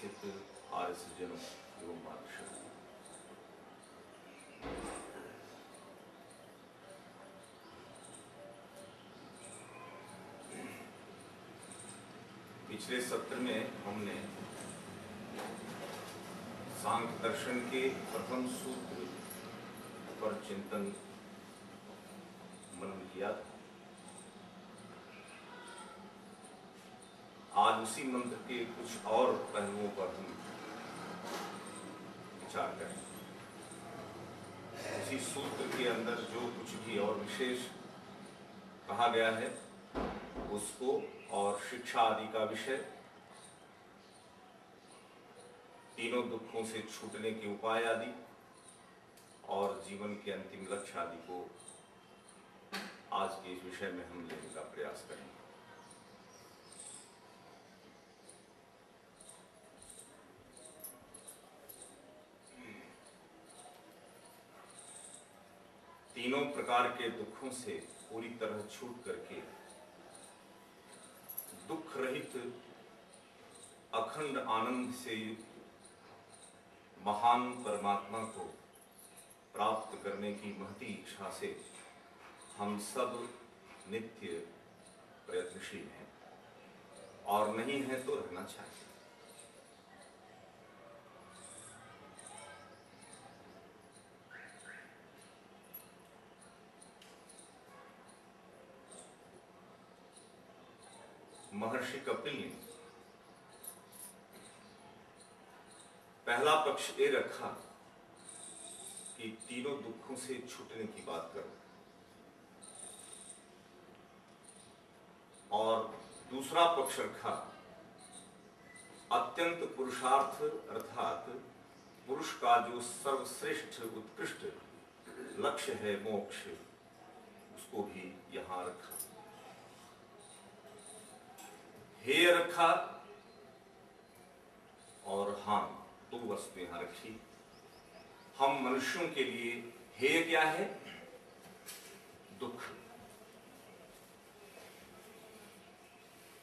उपस्थित आर्य सज्जनों एवं मार्गदर्शकों, पिछले सत्र में हमने सांख्य दर्शन के प्रथम सूत्र पर चिंतन मनन किया था। आज उसी मंत्र के कुछ और पहलुओं पर हम विचार करें। इसी सूत्र के अंदर जो कुछ भी और विशेष कहा गया है उसको, और शिक्षा आदि का विषय, तीनों दुखों से छूटने के उपाय आदि, और जीवन के अंतिम लक्ष्य आदि को आज के इस विषय में हम लेने का प्रयास करेंगे। तीनों प्रकार के दुखों से पूरी तरह छूट करके दुख रहित अखंड आनंद से युक्त महान परमात्मा को प्राप्त करने की महती इच्छा से हम सब नित्य प्रयत्नशील हैं, और नहीं है तो रहना चाहिए। महर्षि कपिल ने पहला पक्ष ये रखा कि तीनों दुखों से छूटने की बात करो, और दूसरा पक्ष रखा अत्यंत पुरुषार्थ अर्थात पुरुष का जो सर्वश्रेष्ठ उत्कृष्ट लक्ष्य है मोक्ष, उसको भी यहां रखा। हेय रखा और हान, दो वस्तु यहां रखी। हम मनुष्यों के लिए हेय क्या है? दुख।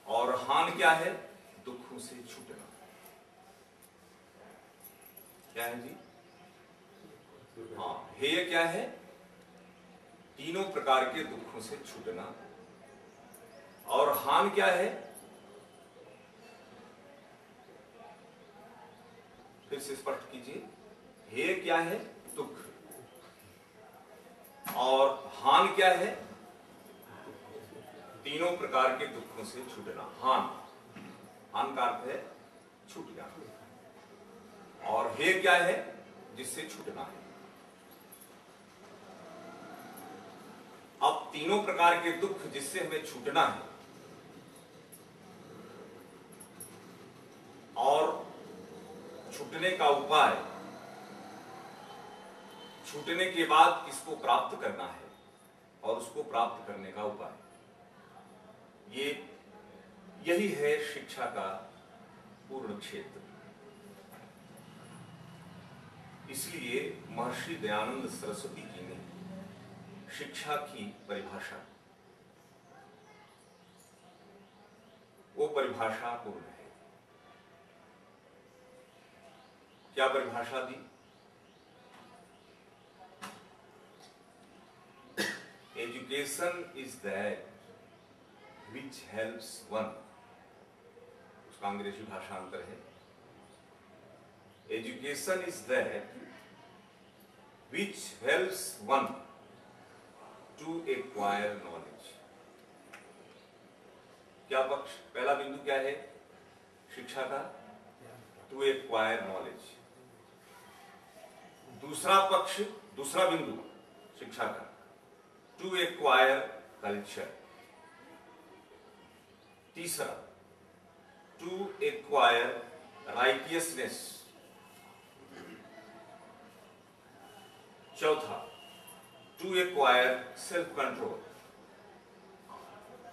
और हान क्या है? दुखों से छूटना। क्या है जी? हाँ, हेय क्या है? तीनों प्रकार के दुखों से छूटना। और हान क्या है? फिर से स्पष्ट कीजिए। हेय क्या है? दुख। और हान क्या है? तीनों प्रकार के दुखों से छूटना। हान का अर्थ है छूट जाना। और हेय क्या है? जिससे छूटना है। अब तीनों प्रकार के दुख जिससे हमें छूटना है, और छूटने का उपाय, छूटने के बाद किसको प्राप्त करना है, और उसको प्राप्त करने का उपाय, यही है शिक्षा का पूर्ण क्षेत्र। इसलिए महर्षि दयानंद सरस्वती जी ने शिक्षा की परिभाषा, वो परिभाषा पूर्ण है। क्या परिभाषा दी? Education is that which helps one, उसका अंग्रेजी भाषांतर है, education is that which helps one to acquire knowledge. क्या पक्ष, पहला बिंदु क्या है शिक्षा का? To acquire knowledge. दूसरा पक्ष, दूसरा बिंदु शिक्षा का, टू एक्वायर कल्चर। तीसरा, टू एक्वायर राइटियसनेस। चौथा, टू एक्वायर सेल्फ कंट्रोल।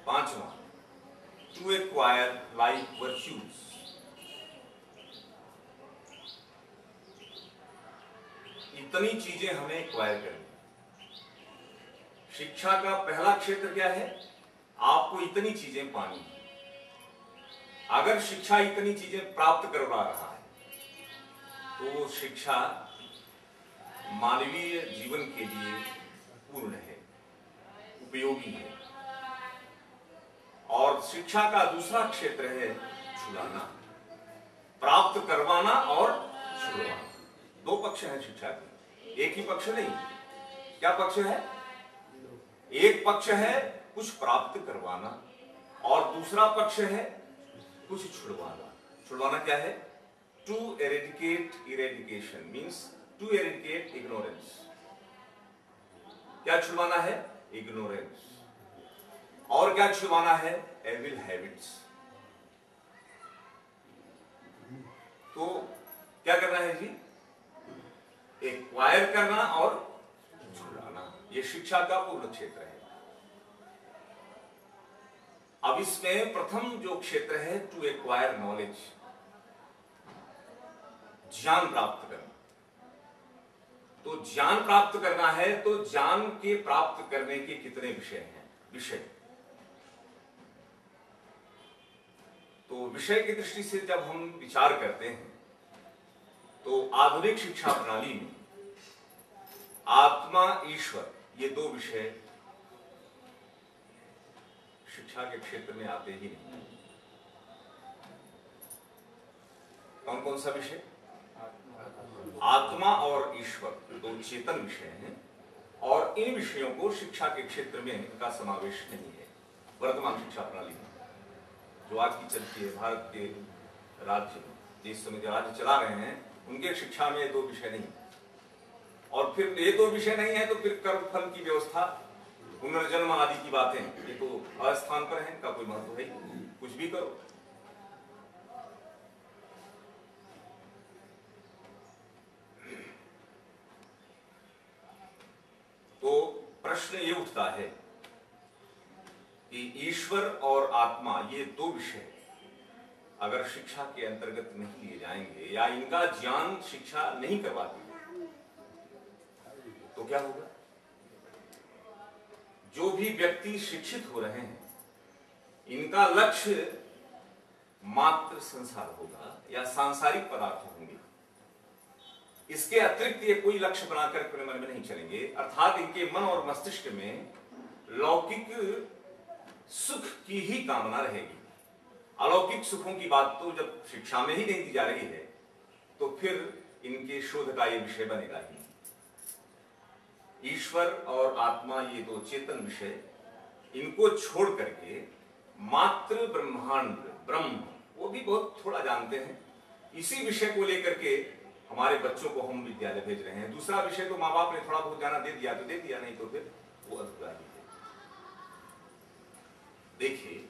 पांचवा, टू एक्वायर लाइफ वर्च्यूज। इतनी चीजें हमें एक्वायर करनी। शिक्षा का पहला क्षेत्र क्या है? आपको इतनी चीजें पानी है। अगर शिक्षा इतनी चीजें प्राप्त करवा रहा है तो शिक्षा मानवीय जीवन के लिए पूर्ण है, उपयोगी है। और शिक्षा का दूसरा क्षेत्र है छुड़ाना, प्राप्त करवाना और छुड़वाना। दो पक्ष हैं शिक्षा के, एक ही पक्ष नहीं। क्या पक्ष है? एक पक्ष है कुछ प्राप्त करवाना और दूसरा पक्ष है कुछ छुड़वाना। छुड़वाना क्या है? To eradicate eradication means to eradicate ignorance. क्या छुड़वाना है? इग्नोरेंस। और क्या छुड़वाना है? Evil habits. तो क्या करना है जी? एक्वायर करना और छुड़ाना, यह शिक्षा का पूर्ण क्षेत्र है। अब इसमें प्रथम जो क्षेत्र है टू एक्वायर नॉलेज, ज्ञान प्राप्त करना। तो ज्ञान प्राप्त करना है तो ज्ञान के प्राप्त करने के कितने विषय हैं? विषय। तो विषय की दृष्टि से जब हम विचार करते हैं तो आधुनिक शिक्षा प्रणाली में आत्मा, ईश्वर, ये दो विषय शिक्षा के क्षेत्र में आते ही नहीं। कौन कौन सा विषय? आत्मा और ईश्वर दो चेतन विषय हैं और इन विषयों को शिक्षा के क्षेत्र में इनका समावेश नहीं है। वर्तमान शिक्षा प्रणाली में जो आज की चलती है, भारत के राज्य में जिस समय जो राज्य चला रहे हैं उनके शिक्षा में दो विषय नहीं। और फिर ये दो विषय नहीं है तो फिर कर्म फल की व्यवस्था, पुनर्जन्म आदि की बातें, ये तो अस्थान पर है, इनका कोई महत्व है? कुछ भी करो। तो प्रश्न ये उठता है कि ईश्वर और आत्मा, ये दो विषय अगर शिक्षा के अंतर्गत नहीं लिए जाएंगे या इनका ज्ञान शिक्षा नहीं करवाती तो क्या होगा? जो भी व्यक्ति शिक्षित हो रहे हैं इनका लक्ष्य मात्र संसार होगा या सांसारिक पदार्थ होंगे। इसके अतिरिक्त ये कोई लक्ष्य बनाकर अपने मन में नहीं चलेंगे, अर्थात इनके मन और मस्तिष्क में लौकिक सुख की ही कामना रहेगी। अलौकिक सुखों की बात तो जब शिक्षा में ही नहीं दी जा रही है तो फिर इनके शोध का ये विषय बनेगा ही। ईश्वर और आत्मा, ये दो चेतन विषय, इनको छोड़ करके मात्र ब्रह्मांड, ब्रह्म, वो भी बहुत थोड़ा जानते हैं। इसी विषय को लेकर के हमारे बच्चों को हम विद्यालय भेज रहे हैं। दूसरा विषय तो माँ बाप ने थोड़ा बहुत जाना दे दिया तो दे दिया, नहीं तो फिर वो अधूरा ही है। देखिए,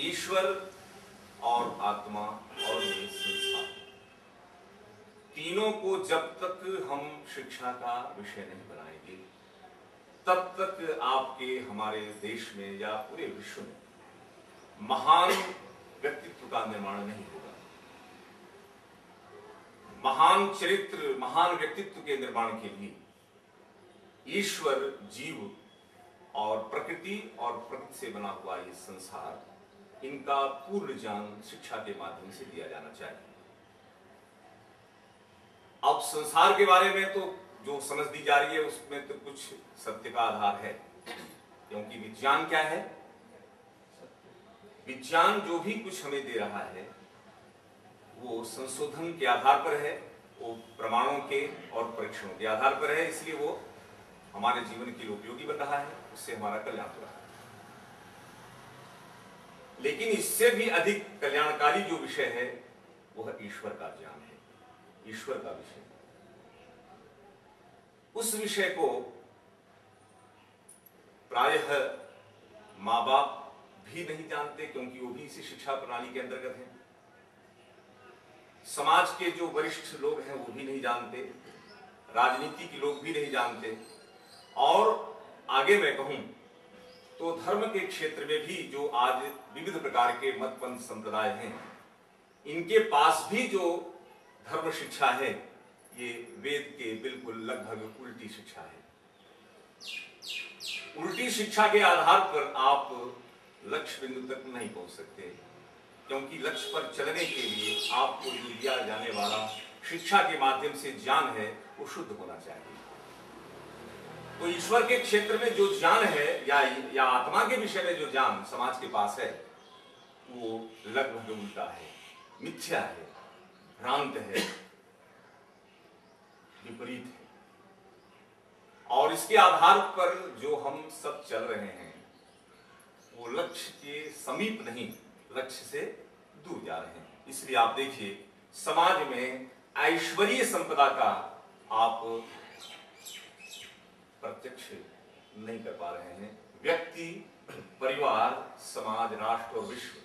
ईश्वर और आत्मा और ये संसार, तीनों को जब तक हम शिक्षा का विषय नहीं बनाएंगे तब तक आपके हमारे देश में या पूरे विश्व में महान व्यक्तित्व का निर्माण नहीं होगा। महान चरित्र, महान व्यक्तित्व के निर्माण के लिए ईश्वर, जीव और प्रकृति और प्रकृति से बना हुआ ये संसार, इनका पूर्ण ज्ञान शिक्षा के माध्यम से दिया जाना चाहिए। अब संसार के बारे में तो जो समझ दी जा रही है उसमें तो कुछ सत्य का आधार है, क्योंकि विज्ञान क्या है? विज्ञान जो भी कुछ हमें दे रहा है वो संशोधन के आधार पर है, वो प्रमाणों के और परीक्षणों के आधार पर है, इसलिए वो हमारे जीवन के लिए उपयोगी बन रहा है, उससे हमारा कल्याण हो रहा है। लेकिन इससे भी अधिक कल्याणकारी जो विषय है वह ईश्वर का ज्ञान है, ईश्वर का विषय। उस विषय को प्रायः माँ बाप भी नहीं जानते, क्योंकि वो भी इसी शिक्षा प्रणाली के अंतर्गत हैं। समाज के जो वरिष्ठ लोग हैं वो भी नहीं जानते, राजनीति के लोग भी नहीं जानते, और आगे मैं कहूं तो धर्म के क्षेत्र में भी जो आज विविध प्रकार के मत पंथ संप्रदाय हैं, इनके पास भी जो धर्म शिक्षा है ये वेद के बिल्कुल लगभग उल्टी शिक्षा है। उल्टी शिक्षा के आधार पर आप लक्ष्य बिंदु तक नहीं पहुंच सकते। क्योंकि लक्ष्य पर चलने के लिए आपको जो दिया जाने वाला शिक्षा के माध्यम से ज्ञान है वो शुद्ध होना चाहिए। तो ईश्वर के क्षेत्र में जो ज्ञान है या आत्मा के विषय में जो ज्ञान समाज के पास है वो लगभग उल्टा है, मिथ्या है, भ्रांत है, विपरीत है। और इसके आधार पर जो हम सब चल रहे हैं वो लक्ष्य के समीप नहीं, लक्ष्य से दूर जा रहे हैं। इसलिए आप देखिए समाज में ऐश्वर्य संपदा का आप प्रत्यक्ष नहीं कर पा रहे हैं। व्यक्ति, परिवार, समाज, राष्ट्र और विश्व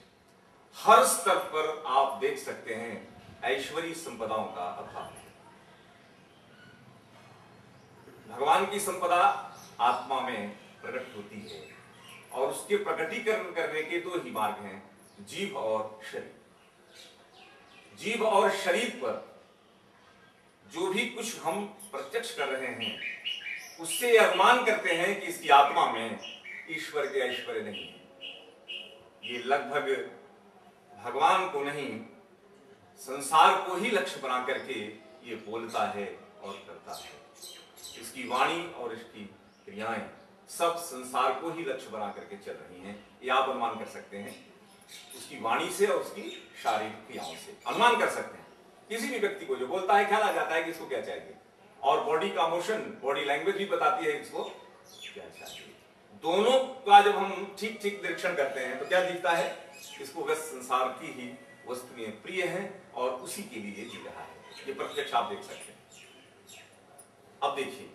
हर स्तर पर आप देख सकते हैं ऐश्वर्य संपदाओं का अभाव है। भगवान की संपदा आत्मा में प्रकट होती है और उसके प्रकटीकरण करने के दो ही मार्ग हैं, जीभ और शरीर। जीभ और शरीर पर जो भी कुछ हम प्रत्यक्ष कर रहे हैं उससे अनुमान करते हैं कि इसकी आत्मा में ईश्वर के ऐश्वर्य नहीं है। ये लगभग भगवान को नहीं, संसार को ही लक्ष्य बना करके ये बोलता है और करता है। इसकी वाणी और इसकी क्रियाएं सब संसार को ही लक्ष्य बना करके चल रही हैं। ये आप अनुमान कर सकते हैं उसकी वाणी से और उसकी शारीरिक क्रियाओं से अनुमान कर सकते हैं। किसी भी व्यक्ति को जो बोलता है ख्याल आ जाता है कि इसको क्या चाहिए, और बॉडी का मोशन, बॉडी लैंग्वेज भी बताती है इसको क्या चाहिए। दोनों का जब हम ठीक ठीक निरीक्षण करते हैं तो क्या दिखता है, इसको बस संसार की ही वस्तुएं प्रिय हैं और उसी के लिए जी रहा है। ये प्रत्यक्ष आप देख सकते हैं। अब देखिए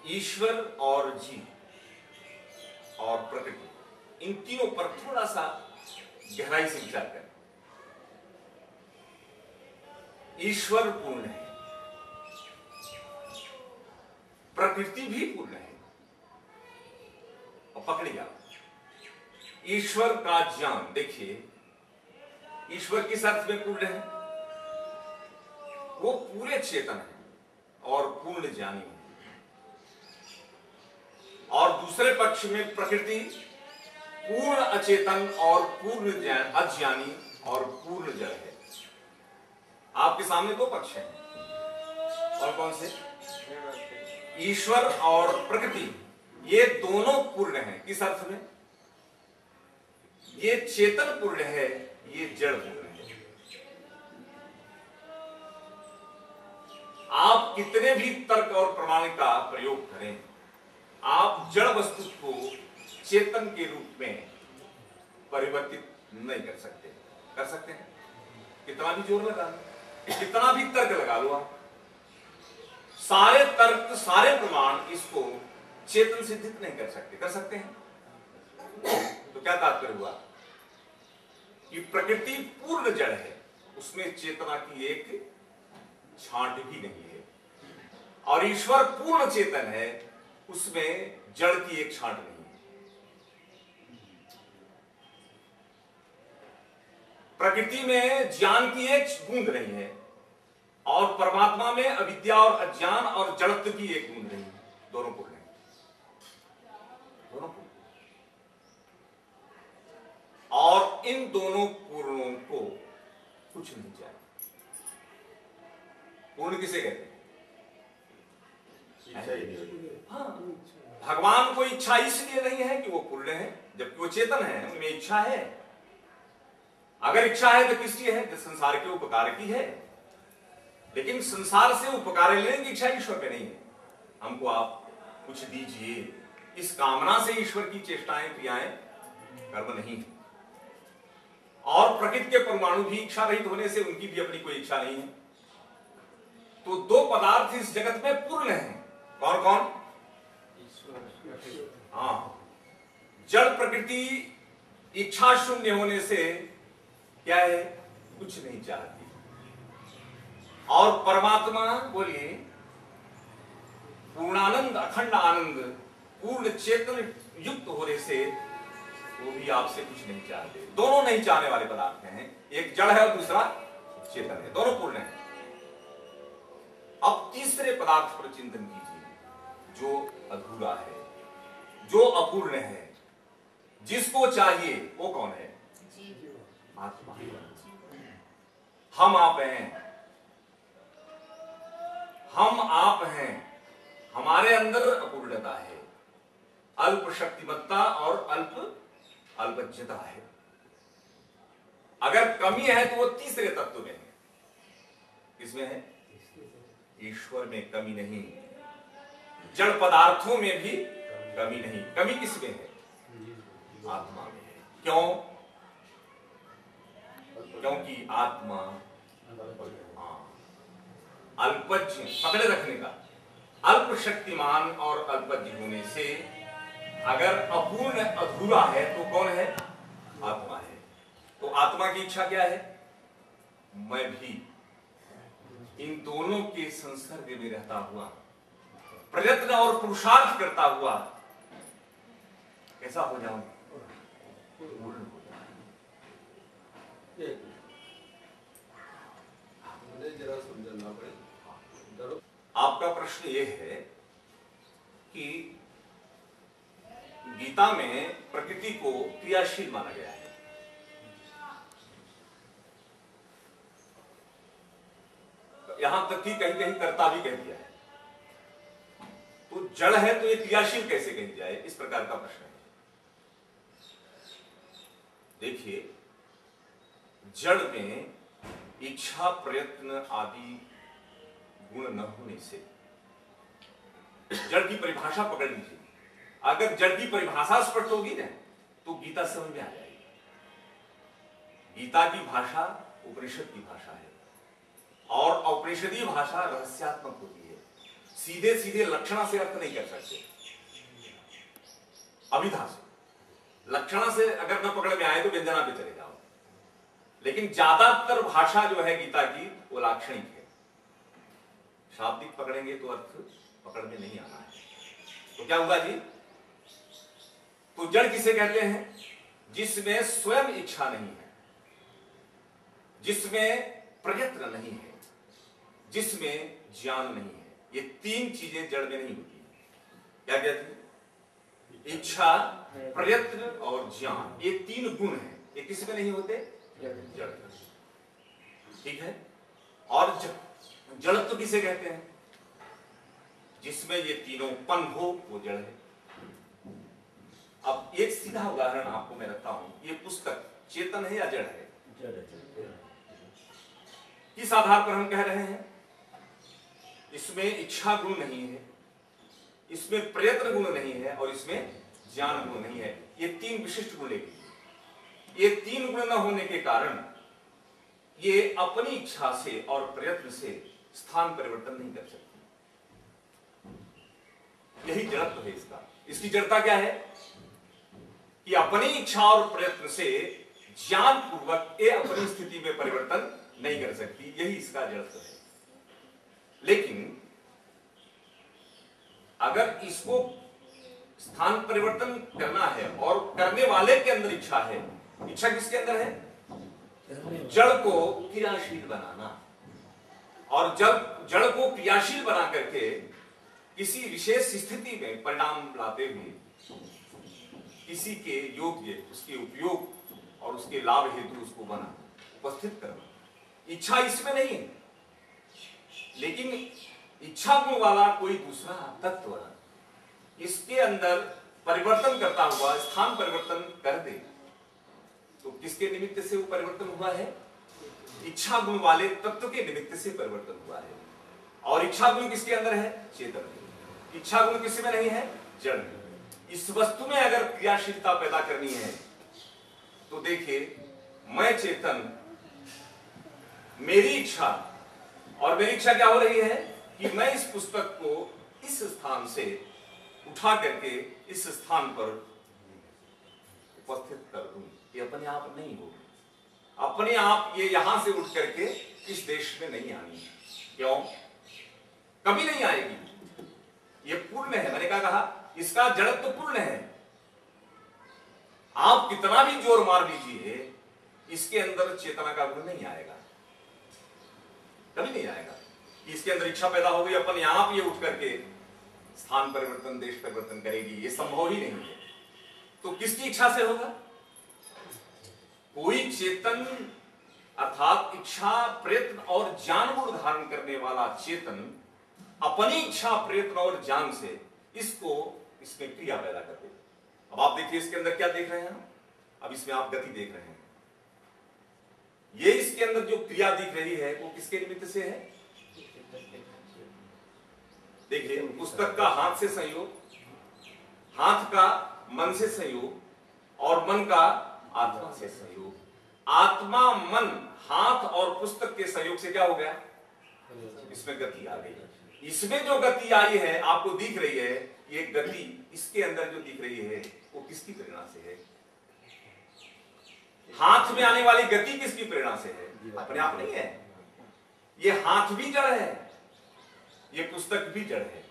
ईश्वर और जीव और प्रकृति, इन तीनों पर थोड़ा सा गहराई से विचार करें। ईश्वर पूर्ण है, प्रकृति भी पूर्ण है। और पकड़िए ईश्वर का ज्ञान, देखिए ईश्वर किस अर्थ में पूर्ण है, वो पूरे चेतन है और पूर्ण ज्ञानी है। और दूसरे पक्ष में प्रकृति पूर्ण अचेतन और पूर्ण अज्ञानी और पूर्ण जड़ है। आपके सामने दो पक्ष हैं, और कौन से, ईश्वर और प्रकृति। ये दोनों पूर्ण हैं। किस अर्थ में, ये चेतन पूर्ण है, ये जड़ पूर्ण है। आप कितने भी तर्क और प्रमाण का प्रयोग करें, आप जड़ वस्तु को चेतन के रूप में परिवर्तित नहीं कर सकते। कर सकते हैं? कितना भी जोर लगा लो, कितना भी तर्क लगा लो, आप सारे तर्क, सारे प्रमाण इसको चेतन सिद्धित नहीं कर सकते। कर सकते हैं? तो क्या तात्पर्य हुआ कि प्रकृति पूर्ण जड़ है, उसमें चेतना की एक छांट भी नहीं है, और ईश्वर पूर्ण चेतन है, उसमें जड़ की एक छांट नहीं है। प्रकृति में ज्ञान की एक बूंद नहीं है, और परमात्मा में अविद्या और अज्ञान और जड़त्व की एक बूंद नहीं है। दोनों पूर्ण है, दोनों पूर्ण। और इन दोनों पूर्णों को कुछ नहीं चाहिए। पूर्ण किसे कहते हैं? हाँ, भगवान को इच्छा इसलिए नहीं है कि वो पूर्ण है, जबकि वो चेतन है, उनमें इच्छा है। अगर इच्छा है तो किस लिए है? संसार के उपकार की है। लेकिन संसार से उपकार लेने की इच्छा ईश्वर पे नहीं है। हमको आप कुछ दीजिए, इस कामना से ईश्वर की चेष्टाएं, क्रियाएं, कर्म नहीं है। और प्रकृति के परमाणु भी इच्छा रहित होने से उनकी भी अपनी कोई इच्छा नहीं है। तो दो पदार्थ इस जगत में पूर्ण हैं। कौन कौन? हाँ, जड़ प्रकृति इच्छा शून्य होने से क्या है? कुछ नहीं चाहती। और परमात्मा बोलिए पूर्णानंद, अखंड आनंद, पूर्ण चेतन युक्त होने से वो भी आपसे कुछ नहीं चाहते। दोनों नहीं चाहने वाले पदार्थ हैं, एक जड़ है और दूसरा चेतन है, दोनों पूर्ण है। अब तीसरे पदार्थ पर चिंतन कीजिए जो अधूरा है, जो अपूर्ण है, जिसको चाहिए वो कौन है? आत्मा। हम आप हैं, हम आप हैं, हमारे अंदर अपूर्णता है, अल्प शक्तिमत्ता और अल्पज्ञता है। अगर कमी है तो वो तीसरे तत्व में है। किसमें है? ईश्वर में कमी नहीं, जड़ पदार्थों में भी कमी नहीं। कमी किसमें है? आत्मा में है। क्यों? क्योंकि आत्मा अल्पज्ञ, पकड़े रखने का, अल्प शक्तिमान और अल्पज्ञ होने से अगर अपूर्ण अधूरा है तो कौन है? आत्मा है। तो आत्मा की इच्छा क्या है? मैं भी इन दोनों के संसर्ग में रहता हुआ, प्रयत्न और पुरुषार्थ करता हुआ कैसा हो जाऊं? पूर्ण हो जाऊं। जरा समझना पड़ेगा। आपका प्रश्न यह है कि गीता में प्रकृति को क्रियाशील माना गया है। यहां तक कि कहीं कहीं कर्ता भी कह दिया है। तो जड़ है तो ये क्रियाशील कैसे कही जाए, इस प्रकार का प्रश्न है। देखिए, जड़ में इच्छा प्रयत्न आदि गुण न होने से जड़ की परिभाषा पकड़ लीजिए। अगर जड़ की परिभाषा स्पष्ट होगी ना तो गीता समझ में आ जाएगी। गीता की भाषा उपनिषद की भाषा है और औपनिषदीय भाषा रहस्यात्मक होती है। सीधे सीधे लक्षणा से अर्थ नहीं कर सकते, अभिधा से। लक्षणा से अगर न पकड़ में आए तो व्यंजना पे चले जाओ, लेकिन ज्यादातर भाषा जो है गीता की वो लाक्षणिक है। शाब्दिक पकड़ेंगे तो अर्थ पकड़ में नहीं आना है। तो क्या हुआ जी? तो जड़ किसे कहते हैं? जिसमें स्वयं इच्छा नहीं है, जिसमें प्रयत्न नहीं है, जिसमें ज्ञान नहीं है। ये तीन चीजें जड़ में नहीं होती। क्या कहते हैं? इच्छा, प्रयत्न और ज्ञान, ये तीन गुण हैं। ये किसमें नहीं होते? जड़। ठीक है। और जड़त्व किसे कहते हैं? जिसमें ये तीनों पन हो वो जड़ है। अब एक सीधा उदाहरण आपको मैं रखता हूं। ये पुस्तक चेतन है या जड़ है? जड़ है। किस आधार पर हम कह रहे हैं? इसमें इच्छा गुण नहीं है, इसमें प्रयत्न गुण नहीं है और इसमें ज्ञान गुण नहीं है। ये तीन विशिष्ट गुण लेगी। ये तीन गुण न होने के कारण ये अपनी इच्छा से और प्रयत्न से स्थान परिवर्तन नहीं कर सकती। यही जड़त्व है इसका। इसकी जड़ता क्या है? कि अपनी इच्छा और प्रयत्न से ज्ञान पूर्वक ये अपनी स्थिति में परिवर्तन नहीं कर सकती। यही इसका जड़त्व है। लेकिन अगर इसको स्थान परिवर्तन करना है और करने वाले के अंदर इच्छा है, इच्छा किसके अंदर है? जड़ को क्रियाशील बनाना। और जब जड़ को क्रियाशील बना करके किसी विशेष स्थिति में परिणाम लाते हुए किसी के योग्य, उसके उपयोग और उसके लाभ हेतु उसको बना उपस्थित करना, इच्छा इसमें नहीं है। लेकिन इच्छा गुण वाला कोई दूसरा तत्व इसके अंदर परिवर्तन करता हुआ स्थान परिवर्तन कर दे तो किसके निमित्त से वो परिवर्तन हुआ है? इच्छा गुण वाले तत्व के निमित्त से परिवर्तन हुआ है। और इच्छा गुण किसके अंदर है? चेतन में। इच्छा गुण किसमें नहीं है? जड़ में। इस वस्तु में अगर क्रियाशीलता पैदा करनी है तो देखिए, मैं चेतन, मेरी इच्छा, और मेरी इच्छा क्या हो रही है कि मैं इस पुस्तक को इस स्थान से उठा करके इस स्थान पर उपस्थित कर दूं। ये अपने आप नहीं होगी। अपने आप ये यहां से उठ करके इस देश में नहीं आनी। क्यों? कभी नहीं आएगी। ये पूर्ण है। मैंने क्या कहा? इसका जड़त्व पूर्ण है। आप कितना भी जोर मार लीजिए, इसके अंदर चेतना का गुण नहीं आएगा, कभी नहीं आएगा। इसके अंदर इच्छा पैदा हो गई, अपन आप ये उठ करके स्थान परिवर्तन, देश परिवर्तन करेगी, ये संभव ही नहीं है। तो किसकी इच्छा से होगा? कोई चेतन अर्थात इच्छा, प्रयत्न और ज्ञान गुण धारण करने वाला चेतन अपनी इच्छा, प्रयत्न और ज्ञान से इसमें क्रिया पैदा कर दे। अब आप देखिए इसके अंदर क्या देख रहे हैं, अब इसमें आप गति देख रहे हैं। ये इसके अंदर जो क्रिया दिख रही है वो किसके निमित्त से है? देखिए, पुस्तक का हाथ से संयोग, हाथ का मन से संयोग और मन का आत्मा से संयोग। आत्मा, मन, हाथ और पुस्तक के संयोग से क्या हो गया? इसमें गति आ गई। इसमें जो गति आई है आपको दिख रही है, ये गति इसके अंदर जो दिख रही है वो किसकी प्रेरणा से है? हाथ में आने वाली गति किसकी प्रेरणा से है? अपने आप नहीं है। ये हाथ भी जड़ है, ये पुस्तक भी जड़ है।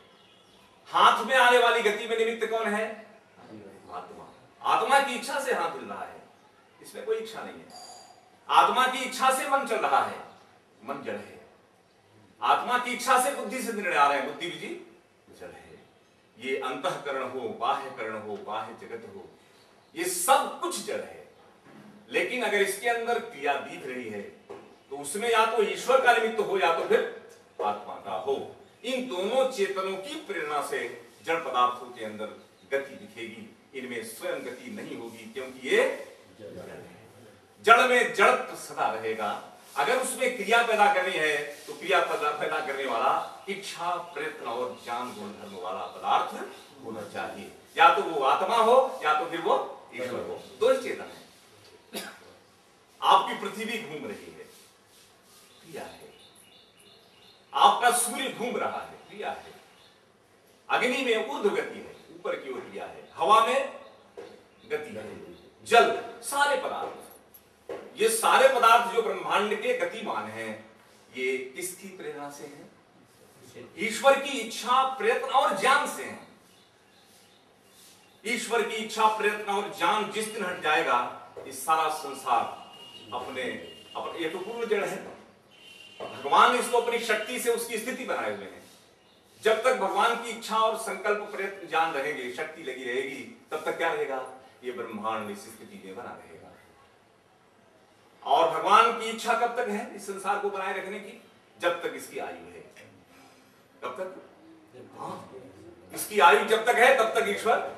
हाथ में आने वाली गति में निमित्त कौन है? आत्मा। आत्मा की इच्छा से हाथ हिल रहा है, इसमें कोई इच्छा नहीं है। आत्मा की इच्छा से मन चल रहा है, मन जड़ है। आत्मा की इच्छा से बुद्धि से निर्णय आ रहे हैं, बुद्धि भी जड़ है। ये अंतःकरण हो, बाह्य करण हो, बाह्य जगत हो, ये सब कुछ जड़ है। लेकिन अगर इसके अंदर क्रिया दिख रही है तो उसमें या तो ईश्वर का निमित्त हो या तो फिर आत्मा का हो। इन दोनों चेतनों की प्रेरणा से जड़ पदार्थों के अंदर गति दिखेगी, इनमें स्वयं गति नहीं होगी, क्योंकि ये जड़ में जड़ सदा रहेगा। अगर उसमें क्रिया पैदा करनी है तो क्रिया पैदा करने वाला इच्छा, प्रयत्न और ज्ञान गुण धर्म वाला पदार्थ होना चाहिए। या तो वो आत्मा हो या तो फिर वो ईश्वर हो। दो ही चेतन है। आपकी पृथ्वी घूम रही है, क्रिया है। आपका सूर्य घूम रहा है, क्रिया है। अग्नि में ऊर्ध्व गति है, ऊपर की ओर क्रिया है। हवा में गति है। जल, सारे पदार्थ, ये सारे पदार्थ जो ब्रह्मांड के गतिमान हैं, ये किसकी प्रेरणा से हैं? ईश्वर की इच्छा, प्रयत्न और ज्ञान से हैं। ईश्वर की इच्छा, प्रयत्न और ज्ञान जिस दिन हट जाएगा, इस सारा संसार अपने ये तो पूर्ण जड़ है। भगवान इसको अपनी शक्ति से उसकी स्थिति बनाए हुए हैं। जब तक भगवान की इच्छा और संकल्प, प्रयत्न, ज्ञान रहेंगे, शक्ति लगी रहेगी, तब तक क्या रहेगा? ये ब्रह्मांड इस स्थिति में बना रहेगा। और भगवान की इच्छा कब तक है इस संसार को बनाए रखने की? जब तक इसकी आयु है। कब तक? इसकी आयु जब तक है तब तक ईश्वर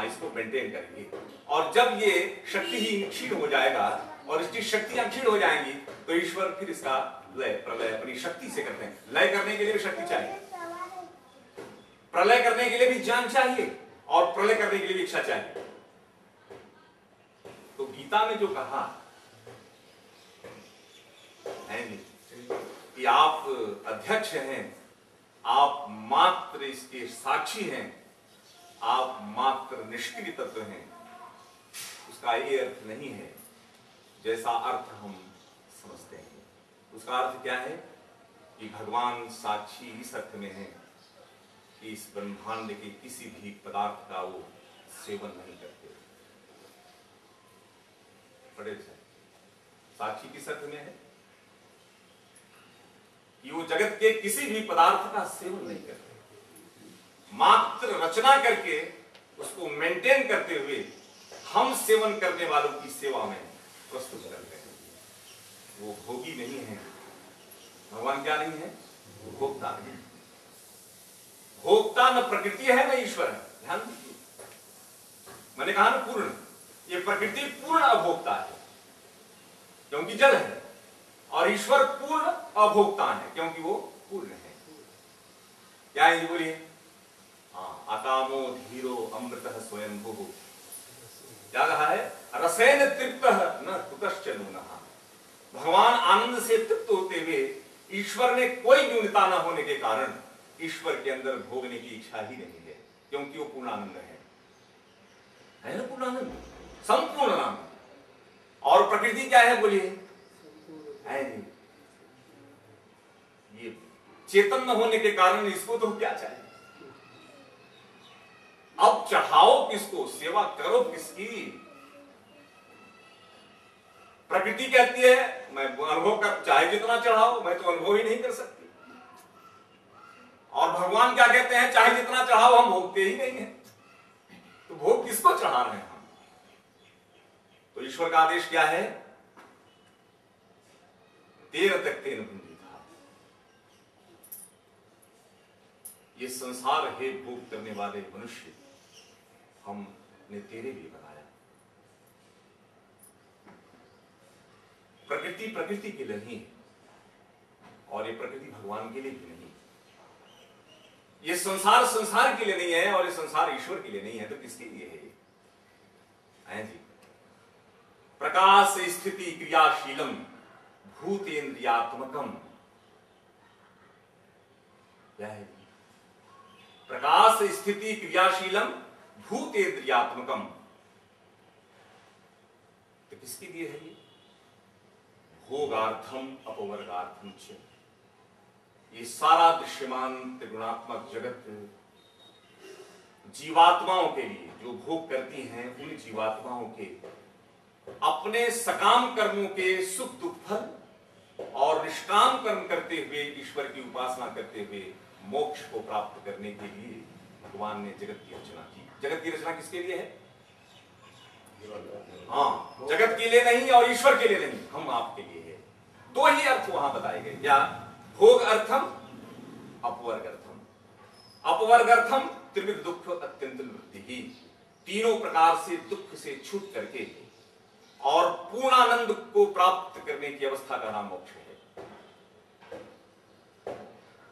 इसको मेंटेन करेंगे। और जब ये शक्तिहीन क्षीण हो जाएगा और इसकी शक्तियां क्षीण हो जाएंगी तो ईश्वर फिर इसका लय, प्रलय अपनी शक्ति से करते हैं। लय करने के लिए भी शक्ति चाहिए, प्रलय करने के लिए भी ज्ञान चाहिए और प्रलय करने के लिए भी इच्छा चाहिए। तो गीता में जो कहा है कि आप अध्यक्ष हैं, आप मात्र इसके साक्षी हैं, आप मात्र निष्क्रिय तत्व हैं, उसका ये अर्थ नहीं है जैसा अर्थ हम समझते हैं। उसका अर्थ क्या है कि भगवान साक्षी इस अर्थ में है कि इस ब्रह्मांड के किसी भी पदार्थ का वो सेवन नहीं करते। पढ़े साक्षी किस अर्थ में है कि वो जगत के किसी भी पदार्थ का सेवन नहीं करते, मात्र रचना करके उसको मेंटेन करते हुए हम सेवन करने वालों की सेवा में प्रस्तुत करते हैं। वो भोगी नहीं है। भगवान क्या नहीं है? भोक्ता नहीं। भोक्ता न प्रकृति है न ईश्वर है। ध्यान दीजिए, मैंने कहा ना पूर्ण, ये प्रकृति पूर्ण अभोक्ता है क्योंकि जल है, और ईश्वर पूर्ण अभोक्ता है क्योंकि वो पूर्ण है। क्या है ये बोलिए? अकामो धीरो अमृत स्वयं भू। क्या कहा है? रसेन तृप्त न कुतश्च नूनः। भगवान आनंद से तृप्त होते हुए ईश्वर में कोई न्यूनता न होने के कारण ईश्वर के अंदर भोगने की इच्छा ही नहीं है, क्योंकि वो पूर्णानंद है ना? पूर्णानंद, संपूर्ण आनंद। और प्रकृति क्या है बोलिए? है नहीं। ये चेतन न होने के कारण इसको तो क्या चाहिए? अब चढ़ाओ किसको, सेवा करो किसकी? प्रकृति कहती है मैं अनुभव कर, चाहे जितना चढ़ाओ मैं तो अनुभव ही नहीं कर सकती। और भगवान क्या कहते हैं? चाहे जितना चढ़ाओ हम भोगते ही नहीं हैं। तो भोग किसको चढ़ा रहे हैं हम? तो ईश्वर का आदेश क्या है? तेर तक तेन भुंजी था। ये संसार है भोग करने वाले मनुष्य हमने तेरे लिए बनाया। प्रकृति प्रकृति के लिए नहीं और ये प्रकृति भगवान के लिए भी नहीं। ये संसार संसार के लिए नहीं है और ये संसार ईश्वर के लिए नहीं है। तो किसके लिए है ये जी? प्रकाश स्थिति क्रियाशीलम भूतेन्द्रियात्मकम। क्या है? प्रकाश स्थिति क्रियाशीलम भूतेन्द्रियात्मकम। तो किसके लिए है ये? भोगार्थम अपवर्गार्थम च। ये सारा दृश्यमान त्रिगुणात्मक जगत जीवात्माओं के लिए जो भोग करती हैं, उन जीवात्माओं के अपने सकाम कर्मों के सुख दुख फल और निष्काम कर्म करते हुए ईश्वर की उपासना करते हुए मोक्ष को प्राप्त करने के लिए भगवान ने जगत की रचना की। जगत की रचना किसके लिए है? हाँ, जगत के लिए नहीं और ईश्वर के लिए नहीं, हम आपके लिए है। दो ही अर्थ वहां बताए गए। क्या? भोग अर्थम अपवर्ग अर्थम। अपवर्ग अर्थम त्रिविध दुख अत्यंत निवृत्ति ही। तीनों प्रकार से दुख से छूट करके और पूर्णानंद को प्राप्त करने की अवस्था का नाम मोक्ष है।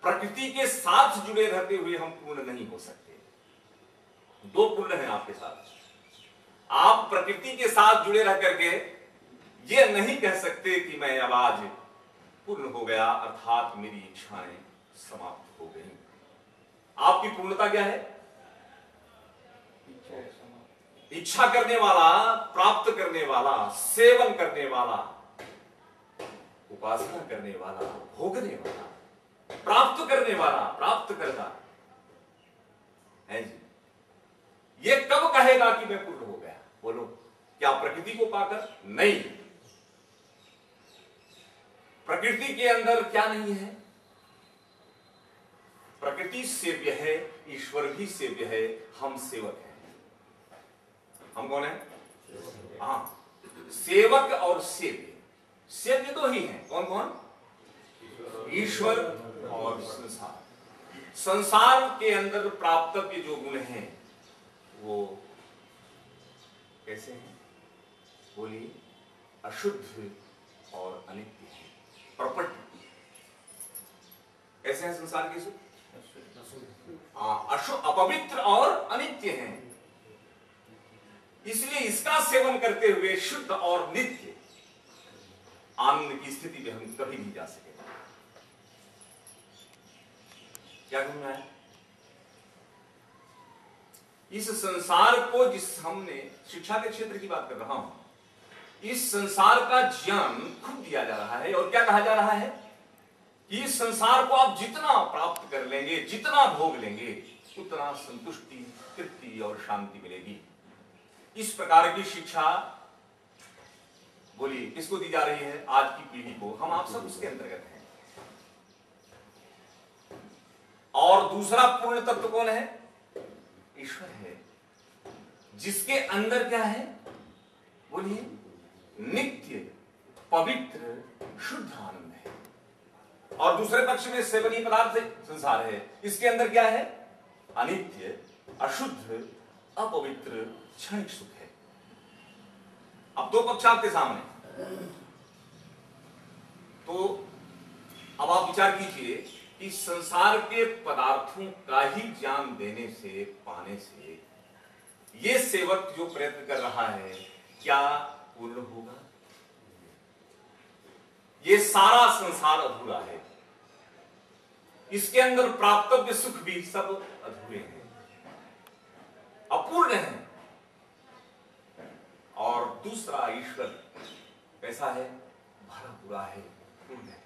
प्रकृति के साथ जुड़े रहते हुए हम पूर्ण नहीं हो सकते। दो पूर्ण हैं आपके साथ। आप प्रकृति के साथ जुड़े रह करके ये नहीं कह सकते कि मैं अब आज पूर्ण हो गया, अर्थात मेरी इच्छाएं समाप्त हो गई। आपकी पूर्णता क्या है? इच्छा करने वाला, प्राप्त करने वाला, सेवन करने वाला, उपासना करने वाला, भोगने वाला, प्राप्त करने वाला, प्राप्त करता है जी। ये कब कहेगा कि मैं पूर्ण हो गया? बोलो, क्या प्रकृति को पाकर? नहीं। प्रकृति के अंदर क्या नहीं है? प्रकृति सेव्य है, ईश्वर भी सेव्य है, हम सेवक हैं। हम कौन है? हाँ, सेवक और सेव्य। सेव्य तो ही हैं। कौन कौन? ईश्वर और संसार। संसार के अंदर प्राप्तव्य जो गुण हैं वो कैसे हैं? बोलिए। अशुद्ध और अनित्य है। प्रॉपर्टी कैसे हैं संसार के सुख? अपवित्र और अनित्य हैं। इसलिए इसका सेवन करते हुए शुद्ध और नित्य आनंद की स्थिति में हम कभी नहीं जा सकेंगे। क्या कहना है? इस संसार को, जिस हमने शिक्षा के क्षेत्र की बात कर रहा हूं, इस संसार का ज्ञान खुद दिया जा रहा है। और क्या कहा जा रहा है कि इस संसार को आप जितना प्राप्त कर लेंगे, जितना भोग लेंगे, उतना संतुष्टि, तृप्ति और शांति मिलेगी। इस प्रकार की शिक्षा बोलिए किसको दी जा रही है? आज की पीढ़ी को। हम आप सब उसके अंतर्गत हैं। और दूसरा पूर्ण तत्व कौन है? ईश्वर है, जिसके अंदर क्या है? बोलिए, नित्य पवित्र शुद्ध आनंद है। और दूसरे पक्ष में सेवनीय पदार्थ संसार है, इसके अंदर क्या है? अनित्य, अशुद्ध, अपवित्र क्षणिक सुख है। अब दो पक्ष आपके सामने। तो अब आप विचार कीजिए कि संसार के पदार्थों का ही ज्ञान देने से, पाने से ये सेवक जो प्रयत्न कर रहा है, क्या पूर्ण होगा? ये सारा संसार अधूरा है। इसके अंदर प्राप्तव्य सुख भी सब अधूरे हैं, अपूर्ण है। और दूसरा ईश्वर कैसा है? भरा पूरा है, पूर्ण है।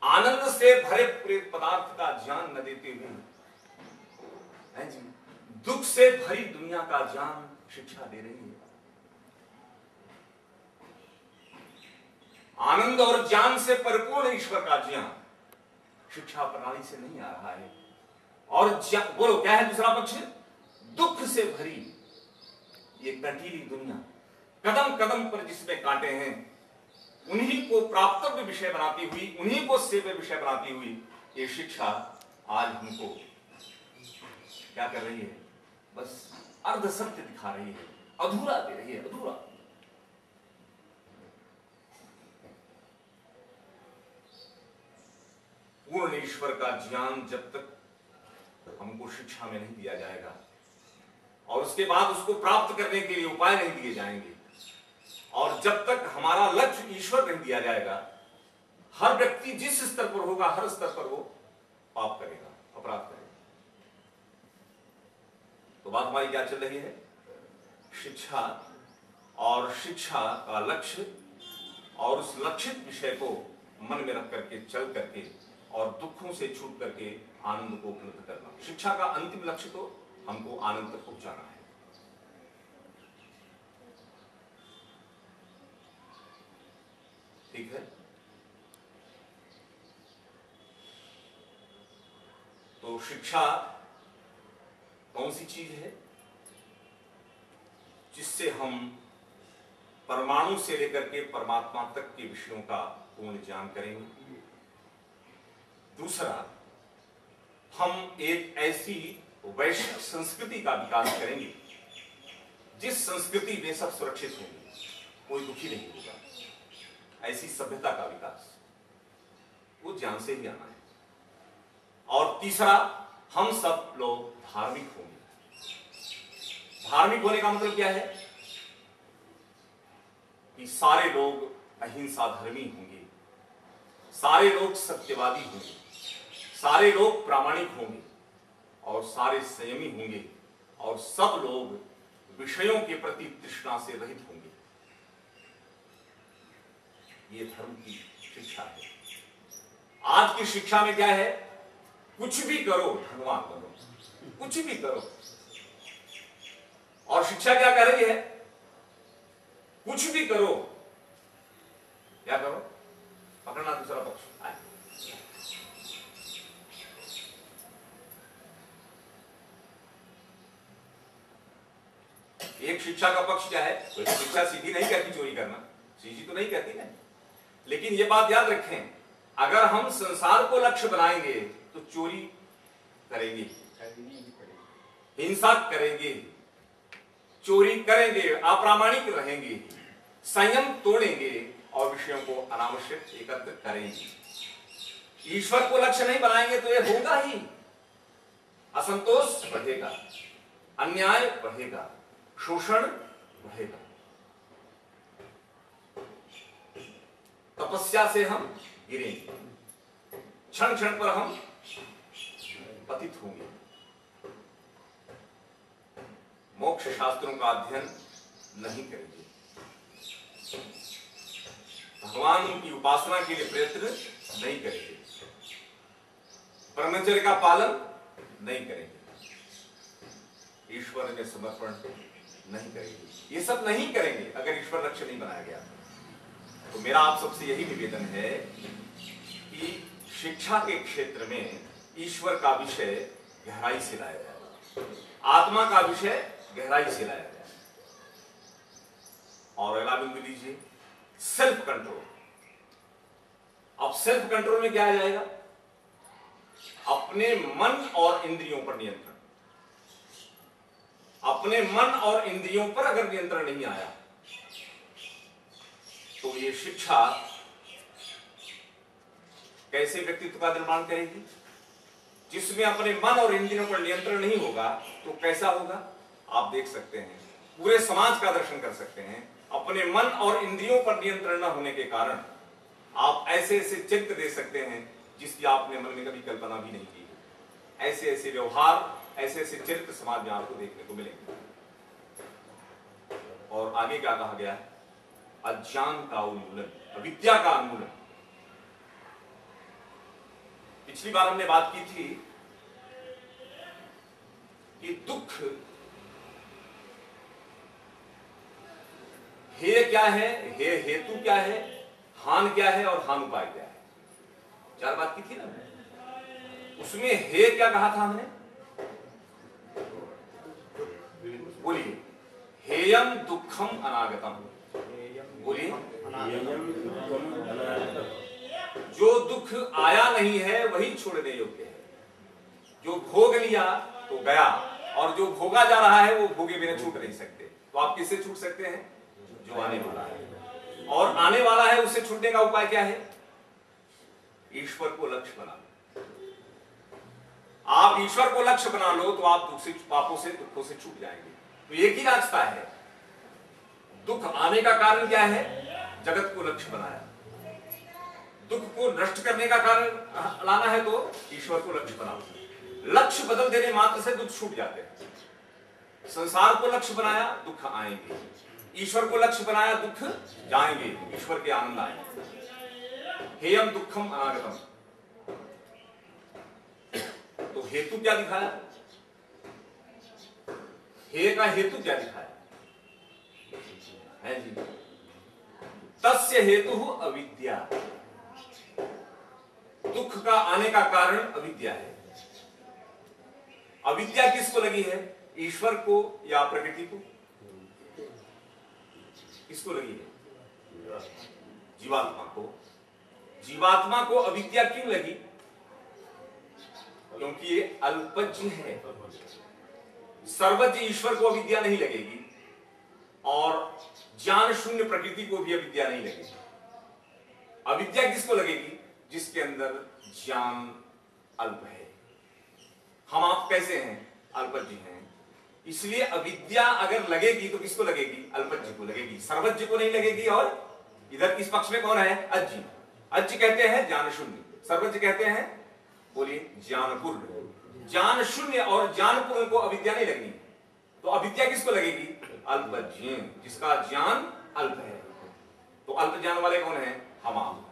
आनंद से भरे पूरे पदार्थ का ज्ञान न देते हुए है जी, दुख से भरी दुनिया का ज्ञान शिक्षा दे रही है। आनंद और ज्ञान से परिपूर्ण ईश्वर का ज्ञान शिक्षा प्रणाली से नहीं आ रहा है। और बोलो क्या है दूसरा पक्ष? दुख से भरी ये कंटीली दुनिया, कदम कदम पर जिसमें कांटे हैं, उन्हीं को प्राप्तव्य विषय बनाती हुई, उन्हीं को सेव्य विषय बनाती हुई ये शिक्षा आज हमको क्या कर रही है? बस अर्ध सत्य दिखा रही है, अधूरा दे रही है, अधूरा। पूर्ण ईश्वर का ज्ञान जब तक हमको शिक्षा में नहीं दिया जाएगा और उसके बाद उसको प्राप्त करने के लिए उपाय नहीं दिए जाएंगे, और जब तक हमारा लक्ष्य ईश्वर नहीं दिया जाएगा, हर व्यक्ति जिस स्तर पर होगा हर स्तर पर वो पाप करेगा, अपराध करेगा। तो बात हमारी क्या चल रही है? शिक्षा और शिक्षा का लक्ष्य और उस लक्षित विषय को मन में रख करके चल करके और दुखों से छूट करके आनंद को उपलब्ध करना। शिक्षा का अंतिम लक्ष्य तो हमको आनंद तक पहुंचाना है। ठीक है? तो शिक्षा कौन सी चीज है जिससे हम परमाणु से लेकर के परमात्मा तक के विषयों का पूर्ण ज्ञान करेंगे? दूसरा, हम एक ऐसी वैश्विक संस्कृति का विकास करेंगे जिस संस्कृति में सब सुरक्षित होंगे, कोई दुखी नहीं होगा। ऐसी सभ्यता का विकास वो ज्ञान से ही आना है। और तीसरा, हम सब लोग धार्मिक होंगे। धार्मिक होने का मतलब क्या है? कि सारे लोग अहिंसा धर्मी होंगे, सारे लोग सत्यवादी होंगे, सारे लोग प्रामाणिक होंगे और सारे संयमी होंगे और सब लोग विषयों के प्रति तृष्णा से रहित होंगे। ये धर्म की शिक्षा है। आज की शिक्षा में क्या है? कुछ भी करो, भगवान करो, कुछ भी करो। और शिक्षा क्या कह रही है? कुछ भी करो, क्या करो? पकड़ना दूसरा पक्ष। एक शिक्षा का पक्ष क्या है? तो शिक्षा सीधी नहीं कहती चोरी करना, सीधी तो नहीं कहती ना, लेकिन ये बात याद रखें, अगर हम संसार को लक्ष्य बनाएंगे तो चोरी करेंगे, हिंसा करेंगे, चोरी करेंगे, अप्रामाणिक रहेंगे, संयम तोड़ेंगे और विषयों को अनावश्यक एकत्र करेंगे। ईश्वर को लक्ष्य नहीं बनाएंगे तो ये होगा ही। असंतोष बढ़ेगा, अन्याय बढ़ेगा, शोषण बढ़ेगा। तपस्या से हम गिरेंगे, क्षण क्षण पर हम पतित होंगे। मोक्ष शास्त्रों का अध्ययन नहीं करेंगे, भगवान की उपासना के लिए प्रयत्न नहीं करेंगे, ब्रह्मचर्य का पालन नहीं करेंगे, ईश्वर में समर्पण नहीं करेंगे। ये सब नहीं करेंगे अगर ईश्वर लक्ष्य नहीं बनाया गया। तो मेरा आप सबसे यही निवेदन है कि शिक्षा के क्षेत्र में ईश्वर का विषय गहराई से लाया जाए, आत्मा का विषय गहराई से लाया जाए। और अगला बिंदु लीजिए, सेल्फ कंट्रोल। अब सेल्फ कंट्रोल में क्या आ जाएगा? अपने मन और इंद्रियों पर नियंत्रण। अपने मन और इंद्रियों पर अगर नियंत्रण नहीं आया तो ये शिक्षा कैसे व्यक्तित्व का निर्माण करेगी? जिसमें अपने मन और इंद्रियों पर नियंत्रण नहीं होगा तो कैसा होगा? आप देख सकते हैं, पूरे समाज का दर्शन कर सकते हैं। अपने मन और इंद्रियों पर नियंत्रण न होने के कारण आप ऐसे ऐसे चित्र दे सकते हैं जिसकी आपने मन में कभी कल्पना भी नहीं की। ऐसे ऐसे व्यवहार, ऐसे ऐसे चरित्र समाज में आपको देखने को मिलेंगे। और आगे क्या कहा गया है? अज्ञान का उन्मूलन, अविद्या का उन्मूलन। पिछली बार हमने बात की थी कि दुख हे क्या है, हे हेतु क्या है, हान क्या है और हान उपाय क्या है। 4 बात की थी ना। उसमें हे क्या कहा था हमने? बोलिए, हेयम दुखम अनागतम। बोलिए, जो दुख आया नहीं है वही छोड़ने योग्य है। जो भोग लिया तो गया, और जो भोगा जा रहा है वो भोगे बिना छूट नहीं सकते। तो आप किससे छूट सकते हैं? जो आने वाला है। और आने वाला है उससे छूटने का उपाय क्या है? ईश्वर को लक्ष्य बना लो। आप ईश्वर को लक्ष्य बना लो तो आप पापों से, दुखों से छूट जाएंगे। तो एक ही रास्ता है। दुख आने का कारण क्या है? जगत को लक्ष्य बनाया। दुख को नष्ट करने का कारण लाना है तो ईश्वर को लक्ष्य बनाओ। लक्ष्य बदल देने मात्र से दुख छूट जाते हैं। संसार को लक्ष्य बनाया, दुख आएंगे। ईश्वर को लक्ष्य बनाया, दुख जाएंगे, ईश्वर के आनंद आएंगे। हेयम दुखम अनागतम। तो हेतु क्या दिखाया? हे का हेतु क्या दिखाया है जी? तस्य हेतु अविद्या। दुख का आने का कारण अविद्या है। अविद्या किसको लगी है? ईश्वर को या प्रकृति को? किसको लगी है? जीवात्मा को। जीवात्मा को अविद्या क्यों लगी? क्योंकि ये अल्पज्ञ है। सर्वज्ञ ईश्वर को अविद्या नहीं लगेगी, और ज्ञान शून्य प्रकृति को भी अविद्या नहीं लगेगी। अविद्या किसको लगेगी? जिसके अंदर ज्ञान अल्प है। हम आप कैसे हैं? अल्पज्ञ हैं। इसलिए अविद्या अगर लगेगी तो किसको लगेगी? अल्पज्ञ को लगेगी, सर्वज्ञ को नहीं लगेगी। और इधर इस पक्ष में कौन है? अज्ञ। अज्ञ कहते हैं ज्ञान शून्य, सर्वज्ञ कहते हैं, बोलिए, ज्ञानपूर्ण। ज्ञान शून्य और ज्ञानपूर्ण को अविद्या नहीं लगनी। तो अविद्या किसको लगेगी? अल्पज्ञ, जिसका ज्ञान अल्प है। तो अल्प ज्ञान वाले कौन है? हम आप।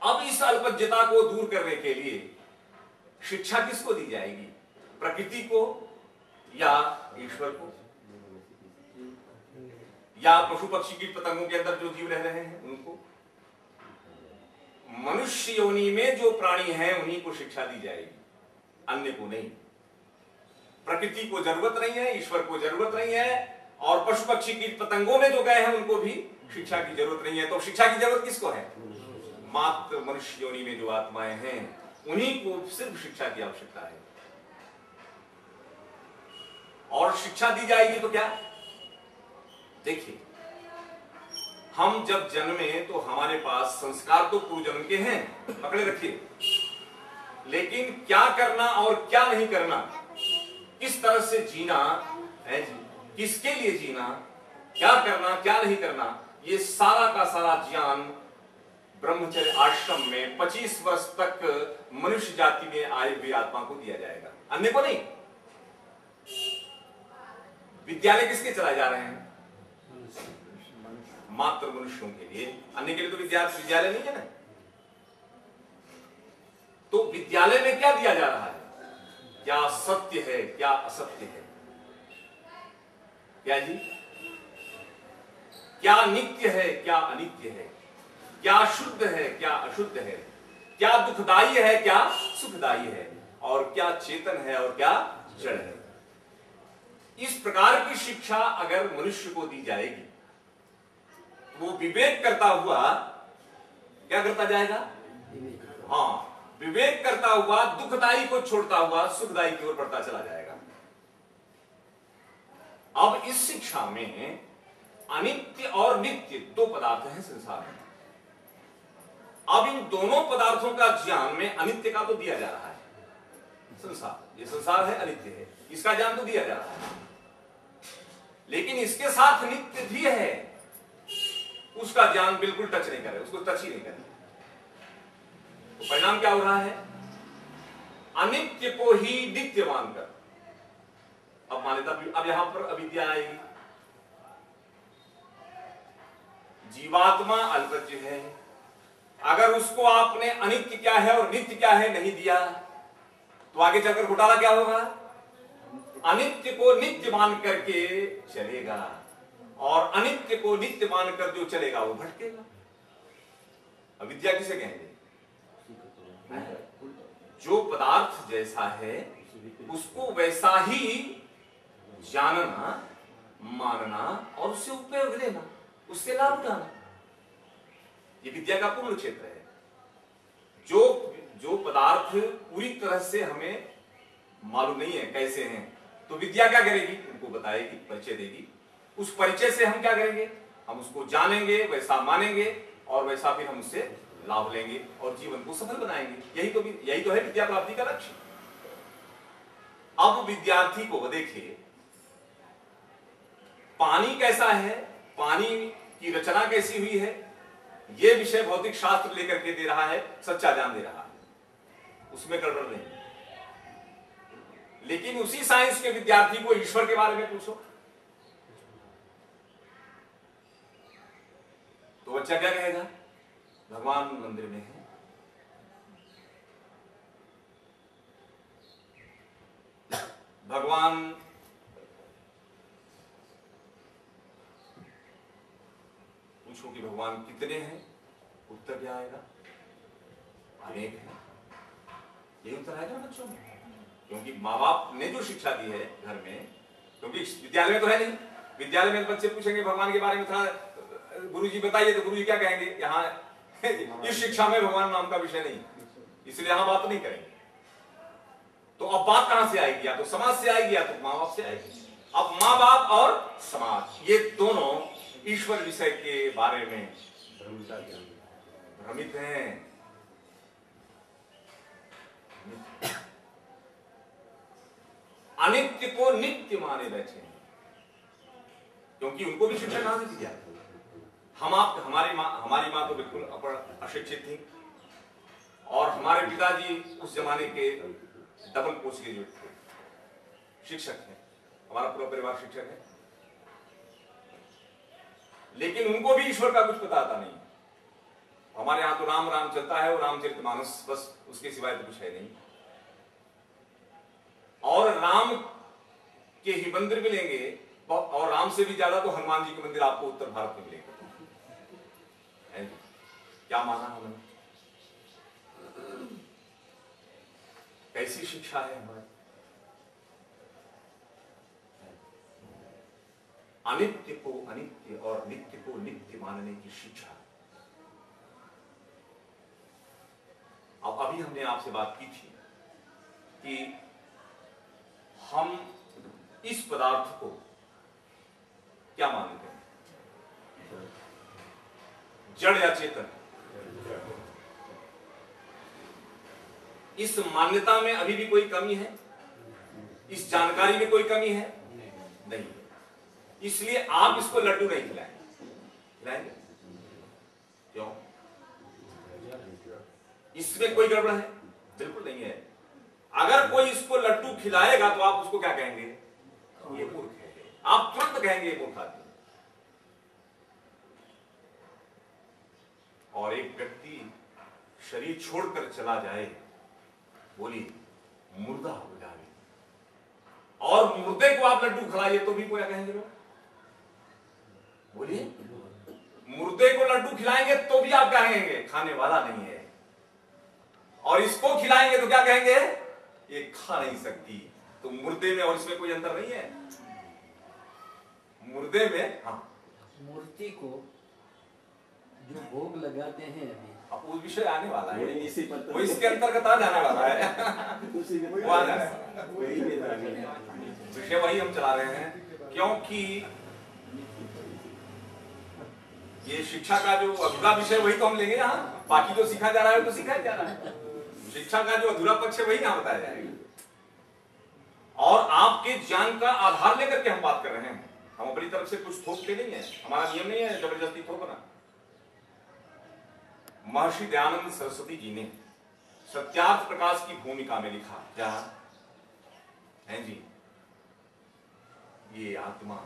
अब इस अल्पज्ञता को दूर करने के लिए शिक्षा किसको दी जाएगी? प्रकृति को या ईश्वर को? या पशु पक्षी कीट पतंगों के अंदर जो जीव रह रहे हैं उनको? मनुष्य योनि में जो प्राणी हैं उन्हीं को शिक्षा दी जाएगी, अन्य को नहीं। प्रकृति को जरूरत नहीं है, ईश्वर को जरूरत नहीं है, और पशु पक्षी कीट पतंगों में जो गए हैं उनको भी शिक्षा की जरूरत नहीं है। तो शिक्षा की जरूरत किसको है? मात्र मनुष्य योनि में जो आत्माएं हैं उन्हीं को सिर्फ शिक्षा की आवश्यकता है। और शिक्षा दी जाएगी तो क्या? देखिए, हम जब जन्मे तो हमारे पास संस्कार तो पूर्व जन्म के हैं, पकड़े रखिए, लेकिन क्या करना और क्या नहीं करना, किस तरह से जीना है, किसके लिए जीना, क्या करना क्या नहीं करना, ये सारा का सारा ज्ञान ब्रह्मचर्य आश्रम में 25 वर्ष तक मनुष्य जाति में आए हुए आत्मा को दिया जाएगा, अन्य को नहीं। विद्यालय किसके चलाए जा रहे हैं? मात्र मनुष्यों के लिए, अन्य के लिए तो विद्यालय नहीं है ना। तो विद्यालय में क्या दिया जा रहा है? क्या सत्य है, क्या असत्य है, क्या जी? क्या नित्य है, क्या अनित्य है, क्या शुद्ध है, क्या अशुद्ध है, क्या दुखदाई है, क्या सुखदाई है, और क्या चेतन है और क्या जड़ है। इस प्रकार की शिक्षा अगर मनुष्य को दी जाएगी वो विवेक करता हुआ क्या करता जाएगा? हाँ, विवेक करता हुआ दुखदाई को छोड़ता हुआ सुखदाई की ओर बढ़ता चला जाएगा। अब इस शिक्षा में अनित्य और नित्य दो पदार्थ हैं संसार में। अब इन दोनों पदार्थों का ज्ञान में अनित्य का तो दिया जा रहा है। संसार, ये संसार है, अनित्य है, इसका ज्ञान तो दिया जा रहा है, लेकिन इसके साथ नित्य भी है, उसका ज्ञान बिल्कुल टच नहीं कर रहे, उसको टच ही नहीं कर रहे। तो परिणाम क्या हो रहा है? अनित्य को ही नित्य मानकर अब मान्यता, अब यहां पर अविद्या आएगी। जीवात्मा अल्पज्ञ है, अगर उसको आपने अनित्य क्या है और नित्य क्या है नहीं दिया तो आगे चलकर घोटाला क्या होगा? अनित्य को नित्य मान करके चलेगा, और अनित्य को नित्य मानकर जो चलेगा वो भटकेगा। अविद्या किसे कहेंगे? जो पदार्थ जैसा है उसको वैसा ही जानना, मानना और उससे उपयोग लेना, उससे लाभ उठाना। ये विद्या का पूर्ण क्षेत्र है। जो जो पदार्थ पूरी तरह से हमें मालूम नहीं है कैसे हैं, तो विद्या क्या करेगी, उनको बताएगी, परिचय देगी। उस परिचय से हम क्या करेंगे, हम उसको जानेंगे, वैसा मानेंगे और वैसा फिर हम उससे लाभ लेंगे और जीवन को सफल बनाएंगे। यही तो है विद्या प्राप्ति का लक्ष्य। अब विद्यार्थी को देखिए, पानी कैसा है, पानी की रचना कैसी हुई है, यह विषय भौतिक शास्त्र लेकर के दे रहा है, सच्चा ज्ञान दे रहा है, उसमें गड़बड़ नहीं। लेकिन उसी साइंस के विद्यार्थी को ईश्वर के बारे में पूछो तो बच्चा क्या कहेगा, भगवान मंदिर में है। भगवान पूछो कि भगवान कितने हैं, उत्तर क्या आएगा, अनेक है। यही उत्तर आएगा ना बच्चों में, क्योंकि माँ बाप ने जो शिक्षा दी है घर में, क्योंकि विद्यालय में तो है नहीं। विद्यालय में बच्चे पूछेंगे भगवान के बारे में थोड़ा गुरुजी बताइए, तो गुरुजी क्या कहेंगे, यहाँ इस शिक्षा में भगवान नाम का विषय नहीं, इसलिए यहां बात नहीं करेंगे। तो अब बात कहां से आएगी, या तो समाज से आएगी या तो माँ बाप से आएगी। अब माँ बाप और समाज ये दोनों ईश्वर विषय के बारे में भ्रमित हैं। अनित्य को नित्य माने बैठे हैं, क्योंकि उनको भी शिक्षा कहां से दी जाती है। हमारी माँ तो बिल्कुल अशिक्षित थी, और हमारे पिताजी उस जमाने के डबल पोस्ट ग्रेजुएट थे, शिक्षक हैं, हमारा पूरा परिवार शिक्षक है। लेकिन उनको भी ईश्वर का कुछ पता आता नहीं। हमारे यहाँ तो राम राम चलता है और रामचरितमानस, बस उसके सिवाय तो कुछ है नहीं। और राम के ही मंदिर मिलेंगे, और राम से भी ज्यादा तो हनुमान जी के मंदिर आपको उत्तर भारत में मिलेंगे। क्या माना हमने, कैसी शिक्षा है हमारी। अनित्य को अनित्य और नित्य को नित्य मानने की शिक्षा। अब अभी हमने आपसे बात की थी कि हम इस पदार्थ को क्या मानते हैं, जड़ या चेतन। इस मान्यता में अभी भी कोई कमी है, इस जानकारी में कोई कमी है नहीं। इसलिए आप इसको लड्डू नहीं खिलाएंगे। क्यों, इसमें कोई गड़बड़ है? बिल्कुल नहीं है। अगर कोई इसको लड्डू खिलाएगा तो आप उसको क्या कहेंगे, ये मूर्ख है। आप तुरंत कहेंगे ये मूर्ख आदमी। और एक व्यक्ति शरीर छोड़कर चला जाए, बोली मुर्दा हो जाए, और मुर्दे को आप लड्डू खिलाइए तो भी क्या कहेंगे लोग, बोलिए मुर्दे को लड्डू खिलाएंगे तो भी आप क्या कहेंगे, खाने वाला नहीं है। और इसको खिलाएंगे तो क्या कहेंगे, ये खा नहीं सकती। तो मुर्दे में और इसमें कोई अंतर नहीं है। मुर्दे में हाँ, मूर्ति को जो भोग लगाते हैं अभी, अब उस विषय आने वाला है, वो इसके अंतर्गत आ जाने वाला है। वो आ जाने वाला है, विषय वही हम चला रहे हैं। क्योंकि ये शिक्षा का जो अधूरा विषय वही तो हम लेंगे यहाँ, बाकी जो सीखा जा रहा है तो सीखा जा रहा है। शिक्षा का जो अधूरा पक्ष है वही यहाँ बताया जाएगा। और आपके ज्ञान का आधार लेकर के हम बात कर रहे हैं। हम अपनी तरफ से कुछ थोपते नहीं है, हमारा नियम नहीं है जबरदस्ती थोपना। महर्षि दयानंद सरस्वती जी ने सत्यार्थ प्रकाश की भूमिका में लिखा, क्या है जी, ये आत्मा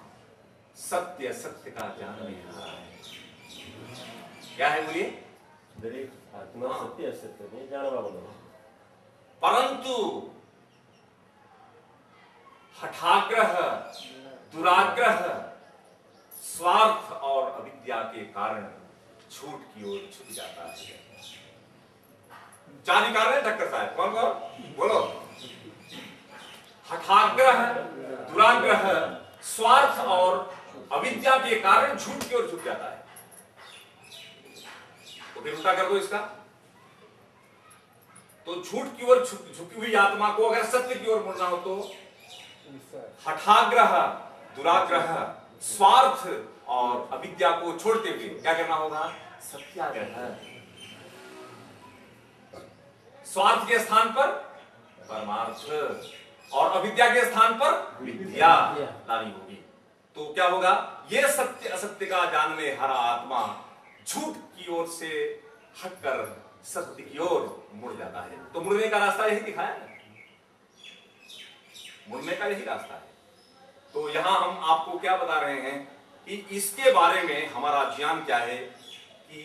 सत्य सत्य का जानने वाला है। क्या है बोलिए, दरेक आत्मा सत्य असत्य ने जानवा वाला। परंतु हठाग्रह, दुराग्रह, स्वार्थ और अविद्या के कारण झूठ की ओर झुक जाता है। चार कारण है डॉक्टर साहब, कौन कौन बोलो। हठाग्रह, दुराग्रह, स्वार्थ और अविद्या के कारण झूठ की ओर झुक जाता है। तो फिर उल्टा कर दो इसका, तो झूठ की ओर झुकी हुई आत्मा को अगर सत्य की ओर मुड़ना हो तो हठाग्रह, दुराग्रह, स्वार्थ और अविद्या को छोड़ते हुए क्या करना होगा? सत्याग्रह। स्वार्थ के स्थान पर परमार्थ और अविद्या के स्थान पर विद्या लानी होगी। तो क्या होगा? यह सत्य असत्य का जानने हरा आत्मा झूठ की ओर से हटकर सत्य की ओर मुड़ जाता है। तो मुड़ने का रास्ता यही दिखाया है, मुड़ने का यही रास्ता है। तो यहां हम आपको क्या बता रहे हैं कि इसके बारे में हमारा ज्ञान क्या है कि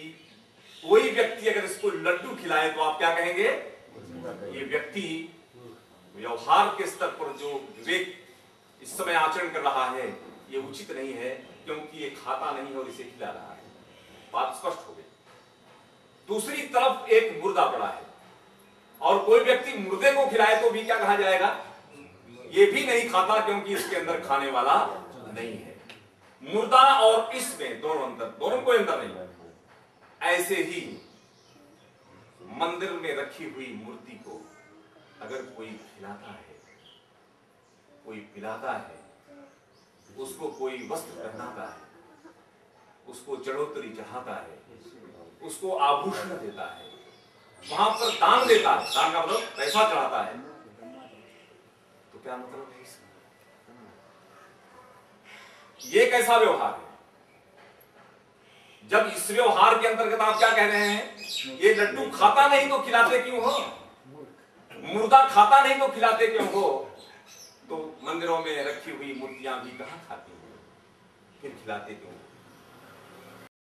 कोई व्यक्ति अगर इसको लड्डू खिलाए तो आप क्या कहेंगे? ये व्यक्ति व्यवहार के स्तर पर जो विवेक इस समय आचरण कर रहा है ये उचित नहीं है, क्योंकि ये खाता नहीं और इसे खिला रहा है। बात स्पष्ट हो गई। दूसरी तरफ एक मुर्दा पड़ा है और कोई व्यक्ति मुर्दे को खिलाए तो भी क्या कहा जाएगा? ये भी नहीं खाता, क्योंकि इसके अंदर खाने वाला नहीं है। मुर्दा और इसमें दोनों अंतर, दोनों कोई अंतर नहीं है। ऐसे ही मंदिर में रखी हुई मूर्ति को अगर कोई खिलाता है, कोई पिलाता है, उसको कोई वस्त्र पहनाता है, उसको जड़ोतरी चढ़ाता है, उसको आभूषण देता है, वहां पर दान देता है, दान का मतलब पैसा चढ़ाता है, तो क्या मतलब है इसका? ये कैसा व्यवहार है? जब इस व्यवहार के अंतर्गत आप क्या कह रहे हैं? ये लड्डू खाता नहीं तो खिलाते क्यों हो? मुर्दा खाता नहीं तो खिलाते क्यों हो? तो मंदिरों में रखी हुई मूर्तियां भी कहां खाती हैं, फिर खिलाते क्यों?